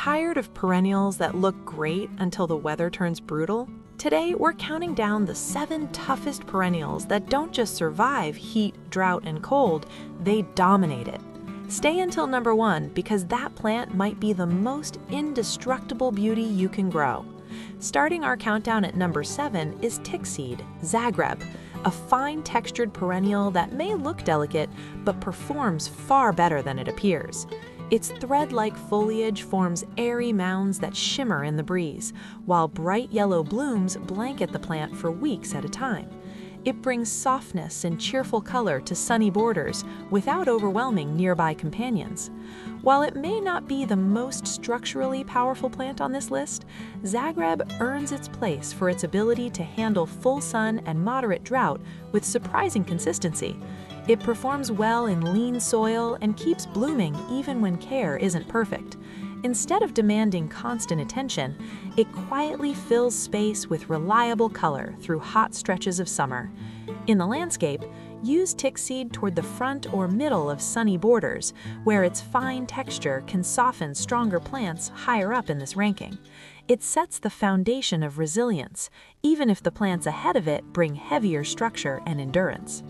Tired of perennials that look great until the weather turns brutal? Today, we're counting down the 7 toughest perennials that don't just survive heat, drought, and cold, they dominate it. Stay until number 1 because that plant might be the most indestructible beauty you can grow. Starting our countdown at number 7 is Tickseed Zagreb, a fine textured perennial that may look delicate but performs far better than it appears. Its thread-like foliage forms airy mounds that shimmer in the breeze, while bright yellow blooms blanket the plant for weeks at a time. It brings softness and cheerful color to sunny borders without overwhelming nearby companions. While it may not be the most structurally powerful plant on this list, Zagreb earns its place for its ability to handle full sun and moderate drought with surprising consistency. It performs well in lean soil and keeps blooming even when care isn't perfect. Instead of demanding constant attention, it quietly fills space with reliable color through hot stretches of summer. In the landscape, use Tickseed toward the front or middle of sunny borders, where its fine texture can soften stronger plants higher up in this ranking. It sets the foundation of resilience, even if the plants ahead of it bring heavier structure and endurance.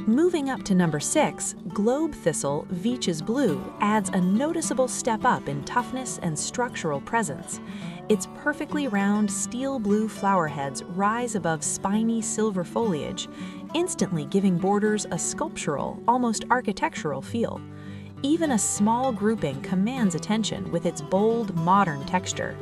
Moving up to number 6, Globe Thistle Vichs Blue adds a noticeable step up in toughness and structural presence. Its perfectly round steel blue flower heads rise above spiny silver foliage, instantly giving borders a sculptural, almost architectural feel. Even a small grouping commands attention with its bold, modern texture.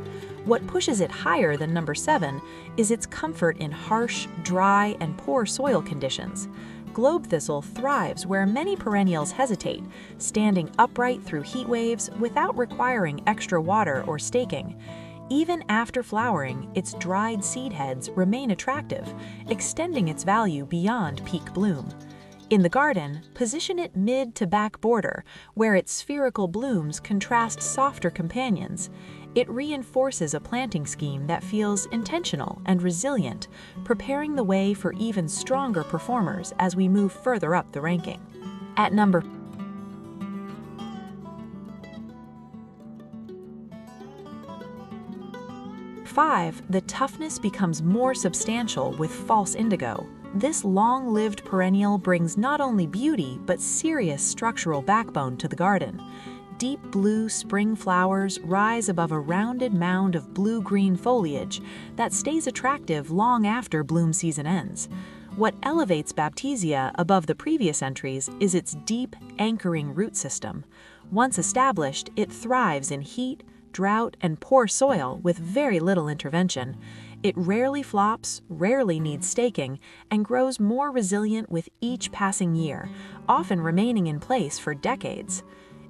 What pushes it higher than number 7 is its comfort in harsh, dry, and poor soil conditions. Globe thistle thrives where many perennials hesitate, standing upright through heat waves without requiring extra water or staking. Even after flowering, its dried seed heads remain attractive, extending its value beyond peak bloom. In the garden, position it mid to back border, where its spherical blooms contrast softer companions. It reinforces a planting scheme that feels intentional and resilient, preparing the way for even stronger performers as we move further up the ranking. At number 5, the toughness becomes more substantial with false indigo. This long-lived perennial brings not only beauty but serious structural backbone to the garden. Deep blue spring flowers rise above a rounded mound of blue-green foliage that stays attractive long after bloom season ends. What elevates Baptisia above the previous entries is its deep, anchoring root system. Once established, it thrives in heat, drought, and poor soil with very little intervention. It rarely flops, rarely needs staking, and grows more resilient with each passing year, often remaining in place for decades.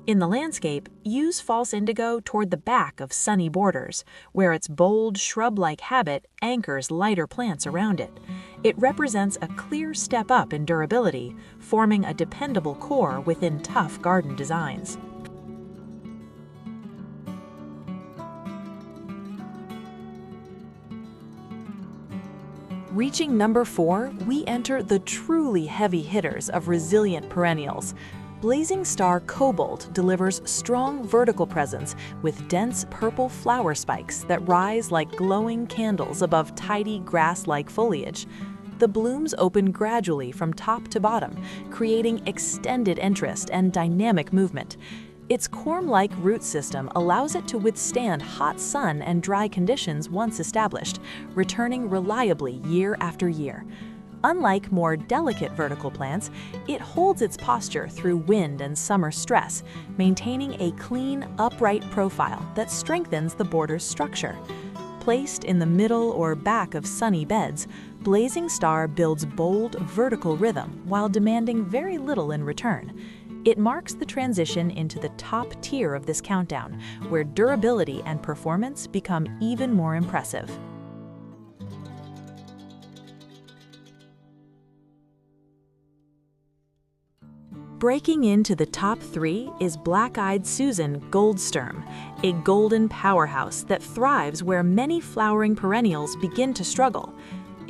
In the landscape, use false indigo toward the back of sunny borders, where its bold, shrub-like habit anchors lighter plants around it. It represents a clear step up in durability, forming a dependable core within tough garden designs. Reaching number 4, we enter the truly heavy hitters of resilient perennials. Blazing Star Kobold delivers strong vertical presence with dense purple flower spikes that rise like glowing candles above tidy grass-like foliage. The blooms open gradually from top to bottom, creating extended interest and dynamic movement. Its corm-like root system allows it to withstand hot sun and dry conditions once established, returning reliably year after year. Unlike more delicate vertical plants, it holds its posture through wind and summer stress, maintaining a clean, upright profile that strengthens the border's structure. Placed in the middle or back of sunny beds, Blazing Star builds bold, vertical rhythm while demanding very little in return. It marks the transition into the top tier of this countdown, where durability and performance become even more impressive. Breaking into the top 3 is Blackeyed Susan Goldsturm, a golden powerhouse that thrives where many flowering perennials begin to struggle.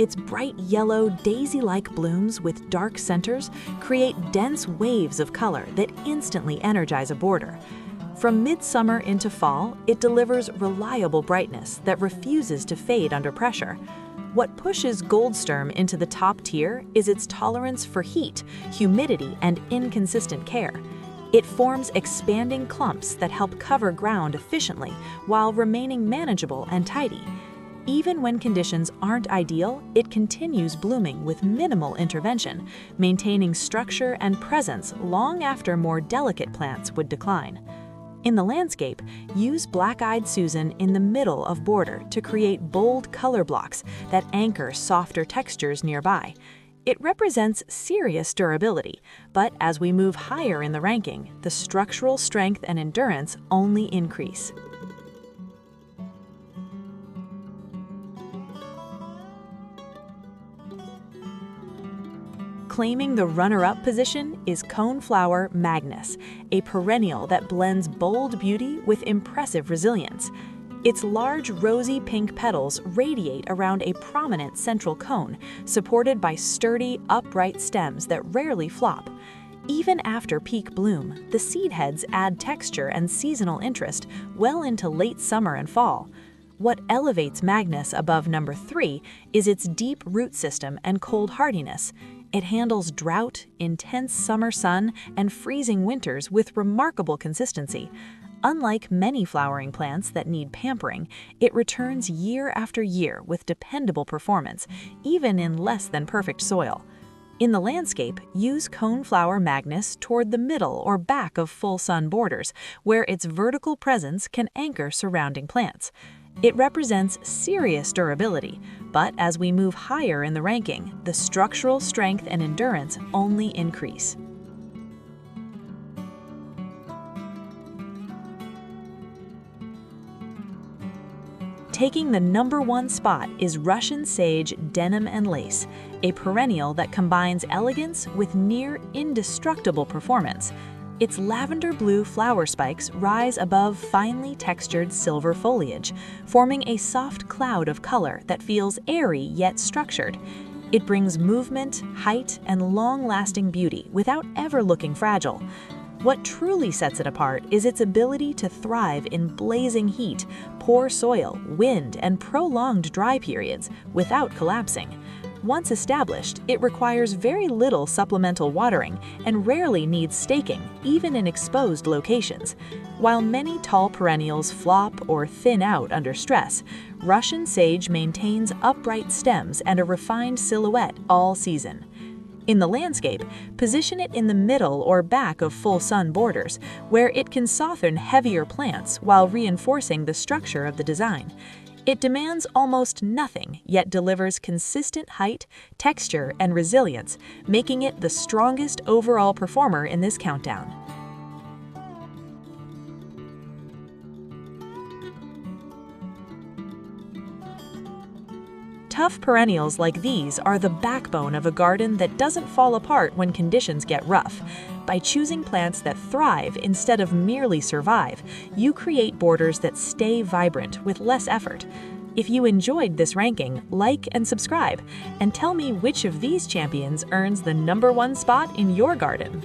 Its bright yellow, daisy-like blooms with dark centers create dense waves of color that instantly energize a border. From midsummer into fall, it delivers reliable brightness that refuses to fade under pressure. What pushes Goldsturm into the top tier is its tolerance for heat, humidity, and inconsistent care. It forms expanding clumps that help cover ground efficiently while remaining manageable and tidy. Even when conditions aren't ideal, it continues blooming with minimal intervention, maintaining structure and presence long after more delicate plants would decline. In the landscape, use Blackeyed Susan in the middle of border to create bold color blocks that anchor softer textures nearby. It represents serious durability, but as we move higher in the ranking, the structural strength and endurance only increase. Claiming the runner-up position is Coneflower Magnus, a perennial that blends bold beauty with impressive resilience. Its large rosy pink petals radiate around a prominent central cone, supported by sturdy, upright stems that rarely flop. Even after peak bloom, the seed heads add texture and seasonal interest well into late summer and fall. What elevates Magnus above number 3 is its deep root system and cold hardiness. It handles drought, intense summer sun, and freezing winters with remarkable consistency. Unlike many flowering plants that need pampering, it returns year after year with dependable performance, even in less than perfect soil. In the landscape, use Coneflower Magnus toward the middle or back of full sun borders, where its vertical presence can anchor surrounding plants. It represents serious durability, but as we move higher in the ranking, the structural strength and endurance only increase. Taking the number 1 spot is Russian Sage Denim and Lace, a perennial that combines elegance with near indestructible performance. Its lavender blue flower spikes rise above finely textured silver foliage, forming a soft cloud of color that feels airy yet structured. It brings movement, height, and long-lasting beauty without ever looking fragile. What truly sets it apart is its ability to thrive in blazing heat, poor soil, wind, and prolonged dry periods without collapsing. Once established, it requires very little supplemental watering and rarely needs staking, even in exposed locations. While many tall perennials flop or thin out under stress, Russian Sage maintains upright stems and a refined silhouette all season. In the landscape, position it in the middle or back of full sun borders, where it can soften heavier plants while reinforcing the structure of the design. It demands almost nothing, yet delivers consistent height, texture, and resilience, making it the strongest overall performer in this countdown. Tough perennials like these are the backbone of a garden that doesn't fall apart when conditions get rough. By choosing plants that thrive instead of merely survive, you create borders that stay vibrant with less effort. If you enjoyed this ranking, like and subscribe, and tell me which of these champions earns the number 1 spot in your garden.